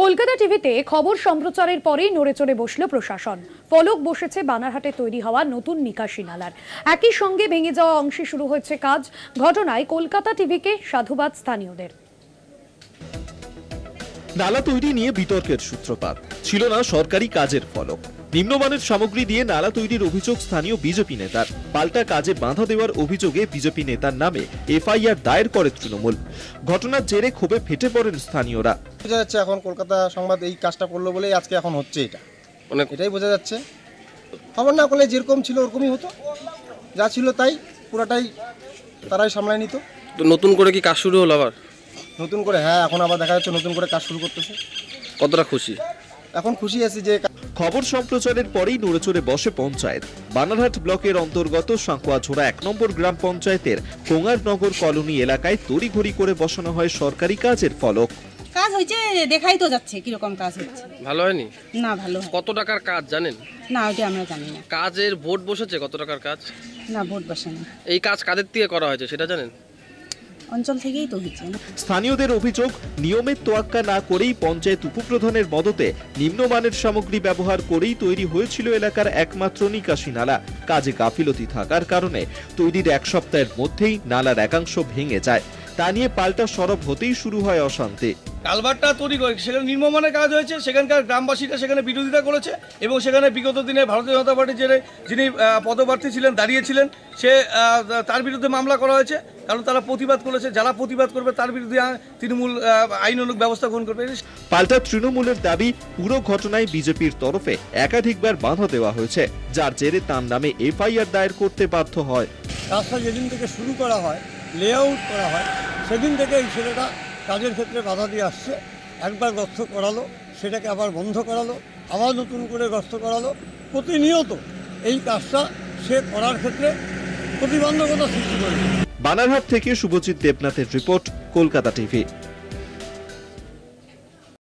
কলকাতা টিভিতে খবর সম্প্রচারের পরেই নড়েচড়ে বসল প্রশাসন। ফলক বসেছে বানারহাটে তৈরি হওয়া নতুন নিকাশি নালার। একই সঙ্গে ভেঙে যাওয়া অংশে শুরু হয়েছে কাজ। ঘটনায় কলকাতা টিভিকে সাধুবাদ স্থানীয়দের। নালা তৈরি নিয়ে বিতর্কের সূত্রপাত। ছিল না সরকারি কাজের ফলক। নিম্নমানের সামগ্রী দিয়ে নালা তৈরির অভিযোগ স্থানীয় বিজেপি নেতার। পাল্টা কাজে বাধা দেওয়ার অভিযোগে বিজেপি নেতার নামে এফআইআর দায়ের করে তৃণমূল। ঘটনার জেরে ক্ষোভে ফেটে পড়েন স্থানীয়রা। বোঝা যাচ্ছে এখন কলকাতা সংবাদ এই কাজটা করলো বলেই আজকে এখন হচ্ছে এটা, এটাই বোঝা যাচ্ছে। খবর না করলে যেরকম ছিল ওরকমই হতো, যা ছিল তাই পুরাটাই তারাই সামলায় নিত। তো নতুন করে কি কাজ শুরু হলো আবার? নতুন করে হ্যাঁ, এখন আবার দেখা যাচ্ছে নতুন করে কাজ শুরু করতেছে। কতটা খুশি? এখন খুশি আছি যে খবর সম্প্রচারের পরেই নড়েচড়ে বসে পঞ্চায়েত। বানারহাট ব্লকের অন্তর্গত সাঁকুয়াঝোড়া 1 নম্বর গ্রাম পঞ্চায়েতের কোঙারনগর কলোনি এলাকায় তড়িঘড়ি করে বসানো হয় সরকারি কাজের ফলক। কাজ হয়েছে, দেখাই তো যাচ্ছে কিরকম কাজ হচ্ছে। ভালো হয়নি? না ভালো হয়। কত টাকার কাজ জানেন? না ওইটা আমরা জানি না। কাজের বোর্ড বসেছে কত টাকার কাজ? না ভোট বসে না। এই কাজ কাদের দিয়ে করা হয়েছে সেটা জানেন? অঞ্চল থেকেই তো হয়েছে। স্থানীয়দের অভিযোগ, নিয়মের তোয়াক্কা না করেই পঞ্চায়েত উপপ্রধানের মদতে নিম্নমানের সামগ্রী ব্যবহার করেই তৈরি হয়েছিল এলাকার একমাত্র নিকাশি নালা। কাজে গাফিলতি থাকার কারণে তৈরির 1 সপ্তাহের মধ্যেই নালার একাংশ ভেঙে যায়। তা নিয়ে পাল্টা সরব হতেই শুরু হয় অশান্তি। কালভারটা তৈরি করে সেখানে নিম্নমানের কাজ হয়েছে, সেখানকার গ্রামবাসীরা সেখানে বিরোধিতা করেছে এবং সেখানে বিগত দিনে ভারতীয় জনতা পার্টির যিনি পদপ্রার্থী ছিলেন, দাঁড়িয়েছিলেন, তার বিরুদ্ধে মামলা করা হয়েছে। কারণ তারা প্রতিবাদ করেছে, যারা প্রতিবাদ করবে তার বিরুদ্ধে তৃণমূল আইনানুগ ব্যবস্থা গ্রহণ করবে। পাল্টা তৃণমূলের দাবি, পুরো ঘটনায় বিজেপির তরফে একাধিকবার বাধা দেওয়া হয়েছে, যার জেরে তার নামে এফআইআর দায়ের করতে বাধ্য হয়। রাস্তা যেদিন থেকে শুরু করা হয়, লেআউট করা হয়, সেদিন থেকে এই ছেলেটা কাজের ক্ষেত্রে বাধা দিয়ে আসছে। একবার গর্ত করালো, সেটাকে আবার বন্ধ করালো, আবার নতুন করে গর্ত করালো। প্রতিনিয়ত এই কাজটা সে করার ক্ষেত্রে প্রতিবন্ধকতা সৃষ্টি করে। বানারহাট থেকে শুভজিৎ দেবনাথের রিপোর্ট, কলকাতা টিভি।